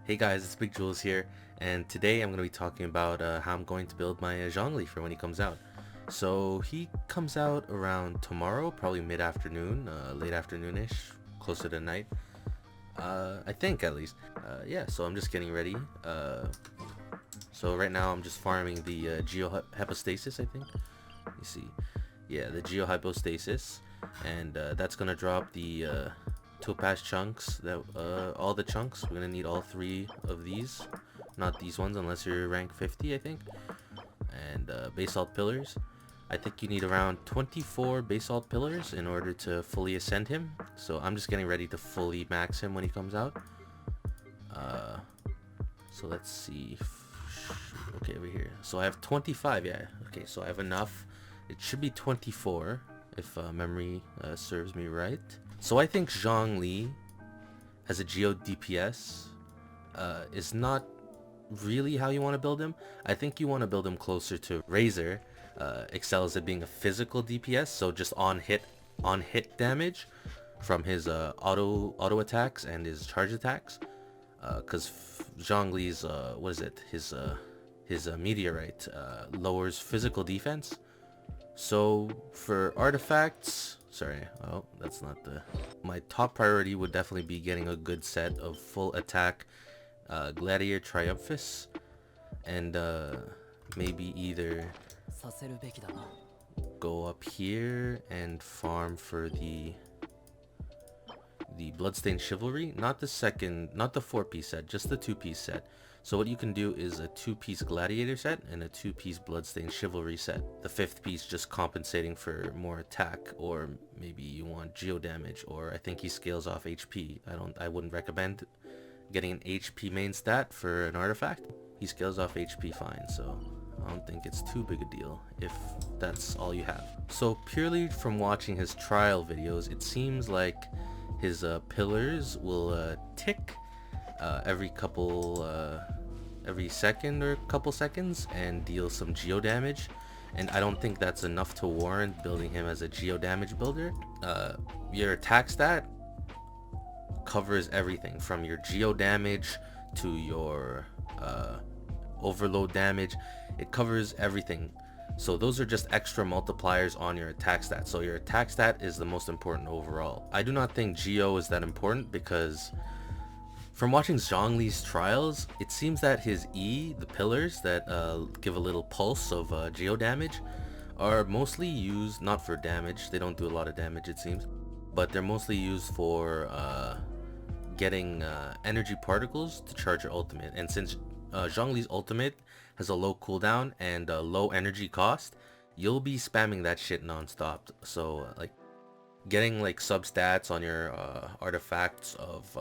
Hey guys, it's Big Jules here, and today I'm going to be talking about how I'm going to build my Zhongli for when he comes out. So he comes out around tomorrow, probably mid-afternoon, late afternoonish, closer to night. I think at least. Yeah, so I'm just getting ready. So right now I'm just farming the Geo Hypostasis, I think. Let me see. Yeah, the Geo Hypostasis, and that's gonna drop the topaz chunks. That all the chunks. We're gonna need all three of these, not these ones unless you're rank 50, I think. And basalt pillars. I think you need around 24 basalt pillars in order to fully ascend him. So I'm just getting ready to fully max him when he comes out. So let's see. Okay, over here. So I have 25. Yeah. Okay, so I have enough. It should be 24 if memory serves me right. So I think Zhongli as a Geo DPS is not really how you want to build him. I think you want to build him closer to Razor. Excels at being a physical DPS, so just on hit damage from his auto attacks and his charge attacks. Because Zhongli's what is it? His meteorite lowers physical defense. So for artifacts, sorry, oh, that's not the... My top priority would definitely be getting a good set of full attack Gladiator Triumphus, and maybe either go up here and farm for the Bloodstained Chivalry, not the 4-piece set, just the 2-piece set. So what you can do is a 2-piece Gladiator set and a 2-piece Bloodstained Chivalry set. The 5th piece just compensating for more attack, or maybe you want geo damage, or I think he scales off HP. I wouldn't recommend getting an HP main stat for an artifact. He scales off HP fine, so I don't think it's too big a deal if that's all you have. So purely from watching his trial videos, it seems like his pillars will tick every second or couple seconds and deal some geo damage, and I don't think that's enough to warrant building him as a geo damage builder. Your attack stat covers everything from your geo damage to your overload damage. It covers everything. So those are just extra multipliers on your attack stat. So your attack stat is the most important overall. I do not think Geo is that important because from watching Zhongli's trials, it seems that his E, the pillars that give a little pulse of Geo damage, are mostly used not for damage. They don't do a lot of damage, it seems, but they're mostly used for getting energy particles to charge your ultimate. And since Zhongli's ultimate has a low cooldown and a low energy cost, you'll be spamming that shit non-stop. So like getting like substats on your artifacts of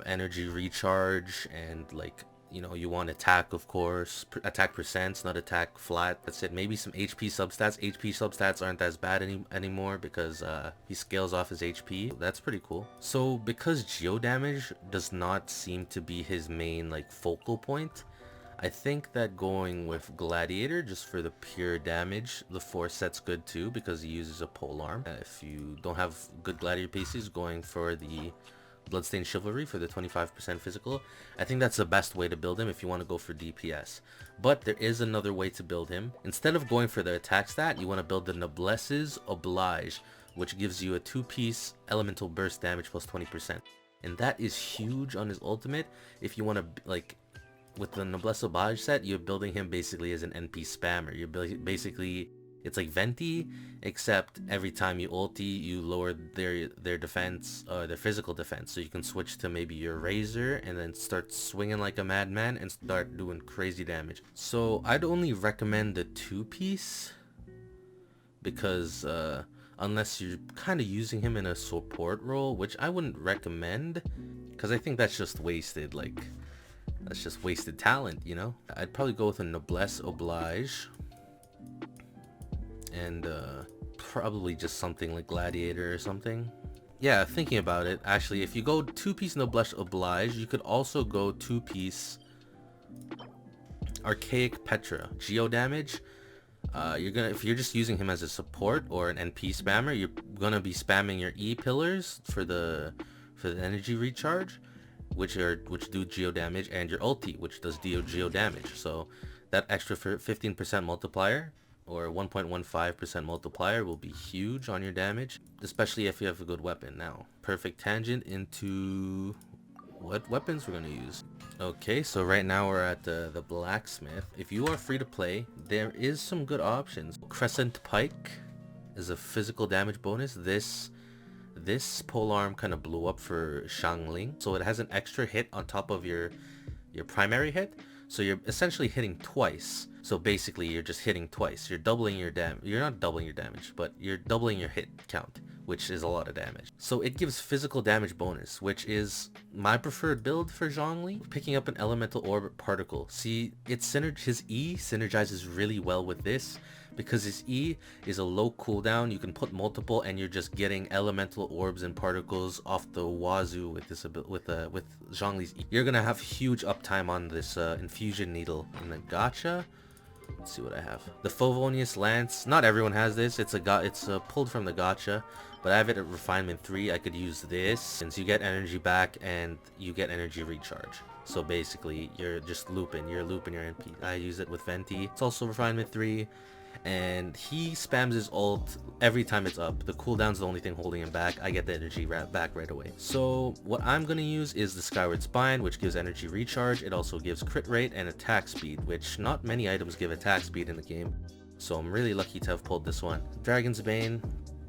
energy recharge, and like, you know, you want attack, of course, attack percents, not attack flat. That's it. Maybe some HP substats. HP substats aren't as bad anymore because he scales off his HP. That's pretty cool. So because geo damage does not seem to be his main like focal point, I think that going with Gladiator just for the pure damage, the 4 set's good too because he uses a polearm. If you don't have good Gladiator pieces, going for the Bloodstained Chivalry for the 25% physical, I think that's the best way to build him if you want to go for DPS. But there is another way to build him. Instead of going for the attack stat, you want to build the Noblesse's Oblige, which gives you a 2-piece elemental burst damage plus 20%. And that is huge on his ultimate. If you want to, like, with the Noblesse Oblige set, you're building him basically as an NP spammer. You're basically, it's like Venti, except every time you ulti, you lower their defense, their physical defense. So you can switch to maybe your Razor and then start swinging like a madman and start doing crazy damage. So I'd only recommend the 2-piece because unless you're kind of using him in a support role, which I wouldn't recommend because I think that's just wasted, like, that's just wasted talent, you know? I'd probably go with a Noblesse Oblige. And probably just something like Gladiator or something. Yeah, thinking about it, actually, if you go 2-piece Noblesse Oblige, you could also go 2-piece Archaic Petra. Geo damage, if you're just using him as a support or an NP spammer, you're gonna be spamming your E pillars for the energy recharge, which do geo damage, and your ulti, which does geo damage. So that extra 15% multiplier or 1.15% multiplier will be huge on your damage, especially if you have a good weapon. Now, perfect tangent into what weapons we're gonna use. Okay, so right now we're at the blacksmith. If you are free to play, there is some good options. Crescent Pike is a physical damage bonus. This polearm kind of blew up for Zhongli, so it has an extra hit on top of your primary hit. So you're essentially hitting twice. So basically you're just hitting twice. You're doubling your damage. You're not doubling your damage, but you're doubling your hit count, which is a lot of damage. So it gives physical damage bonus, which is my preferred build for Zhongli. Picking up an elemental orb particle. See, his E synergizes really well with this, because his E is a low cooldown. You can put multiple and you're just getting elemental orbs and particles off the wazoo with this with Zhongli's E. You're gonna have huge uptime on this infusion needle. In the gacha, let's see what I have. The Favonius Lance. Not everyone has this. It's pulled from the gacha, but I have it at Refinement 3. I could use this since you get energy back and you get energy recharge. So basically, you're just looping. You're looping your NP. I use it with Venti. It's also Refinement 3. And he spams his ult every time it's up. The cooldown's the only thing holding him back. I get the energy back right away. So what I'm going to use is the Skyward Spine, which gives energy recharge. It also gives crit rate and attack speed, which not many items give attack speed in the game. So I'm really lucky to have pulled this one. Dragon's Bane,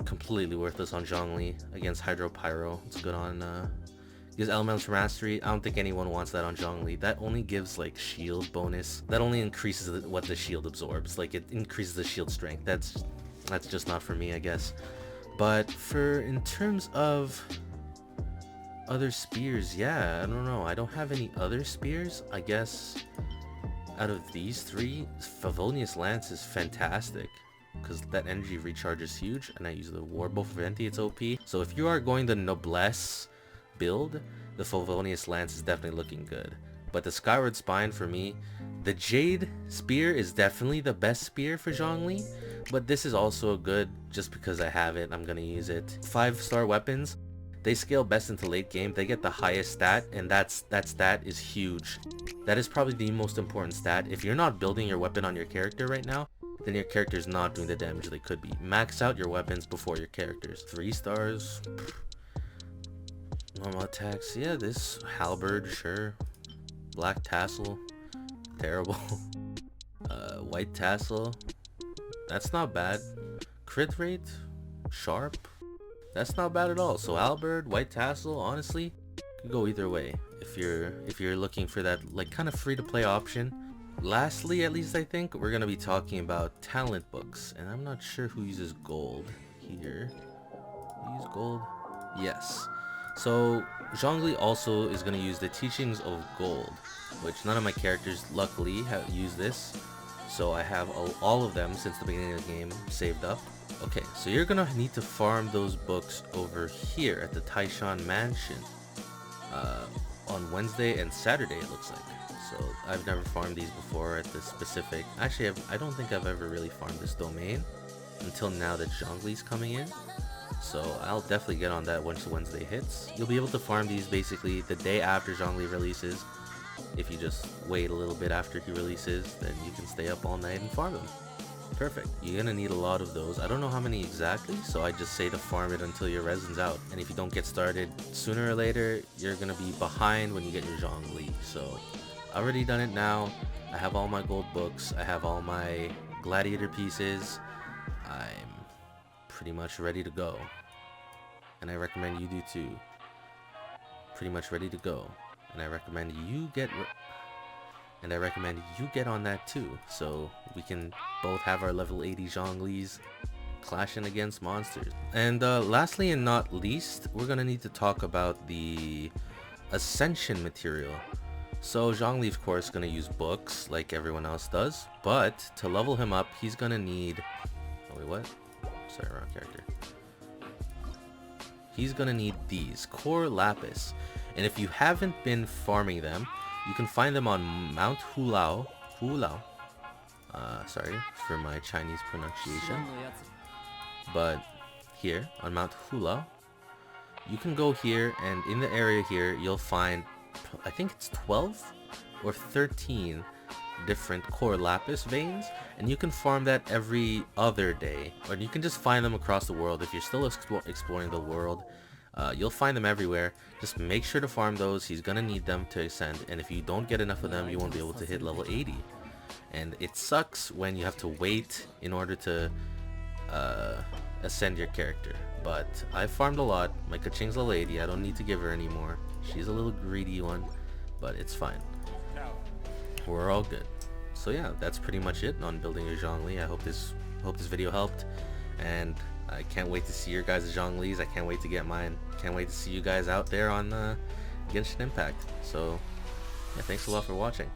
completely worthless on Zhongli against Hydro Pyro. It's good on gives Elemental Mastery. I don't think anyone wants that on Zhongli. That only gives like shield bonus. That only increases what the shield absorbs. Like it increases the shield strength. That's just not for me, I guess. But in terms of other spears, yeah, I don't know. I don't have any other spears. I guess out of these three, Favonius Lance is fantastic, because that energy recharge is huge, and I use the Warbow for Venti. It's OP. So if you are going the Noblesse build, the Favonius Lance is definitely looking good. But the Skyward Spine, for me, the Jade Spear is definitely the best spear for Zhongli, but this is also good just because I have it. I'm gonna use it. 5-star weapons, they scale best into late game. They get the highest stat, and that stat is huge. That is probably the most important stat. If you're not building your weapon on your character right now, then your character is not doing the damage they could be. Max out your weapons before your characters. 3 stars. Normal attacks, yeah, this halberd, sure. Black tassel, terrible. White tassel, that's not bad. Crit rate, sharp, that's not bad at all. So halberd, white tassel, honestly, could go either way if you're looking for that like kind of free to play option. Lastly, at least I think we're gonna be talking about talent books, and I'm not sure who uses gold here. Use gold, yes. So Zhongli also is going to use the Teachings of Gold, which none of my characters luckily have used this. So I have all of them since the beginning of the game saved up. Okay, so you're going to need to farm those books over here at the Taishan Mansion on Wednesday and Saturday, it looks like. So I've never farmed these before at this specific... Actually, I don't think I've ever really farmed this domain until now that Zhongli's coming in. So I'll definitely get on that once Wednesday hits. You'll be able to farm these basically the day after Zhongli releases. If you just wait a little bit after he releases, then you can stay up all night and farm them. Perfect. You're gonna need a lot of those. I don't know how many exactly, so I just say to farm it until your resin's out. And if you don't get started sooner or later, you're gonna be behind when you get your Zhongli. So I've already done it now. I have all my gold books. I have all my gladiator pieces. I'm pretty much ready to go, and I recommend you do too. Pretty much ready to go, and I recommend you get on that too, so we can both have our level 80 Zhonglis clashing against monsters. And lastly and not least, we're gonna need to talk about the Ascension material. So Zhongli, of course, gonna use books like everyone else does, but to level him up, he's gonna need... Oh wait, what? Sorry, wrong character. He's gonna need these Core Lapis, and if you haven't been farming them, you can find them on Mount Hulao. Sorry for my Chinese pronunciation, but here on Mount Hulao, you can go here, and in the area here you'll find I think it's 12 or 13 different core lapis veins, and you can farm that every other day, or you can just find them across the world. If you're still exploring the world, you'll find them everywhere. Just make sure to farm those. He's gonna need them to ascend, and if you don't get enough of them, you won't be able to hit level 80. And it sucks when you have to wait in order to ascend your character. But I farmed a lot. My Kaching's level 80. I don't need to give her anymore. She's a little greedy one, but it's fine. We're all good. So yeah, that's pretty much it on building a Zhongli. I hope this video helped, and I can't wait to see your guys' Zhonglis. I can't wait to get mine. Can't wait to see you guys out there on Genshin Impact. So yeah, thanks a lot for watching.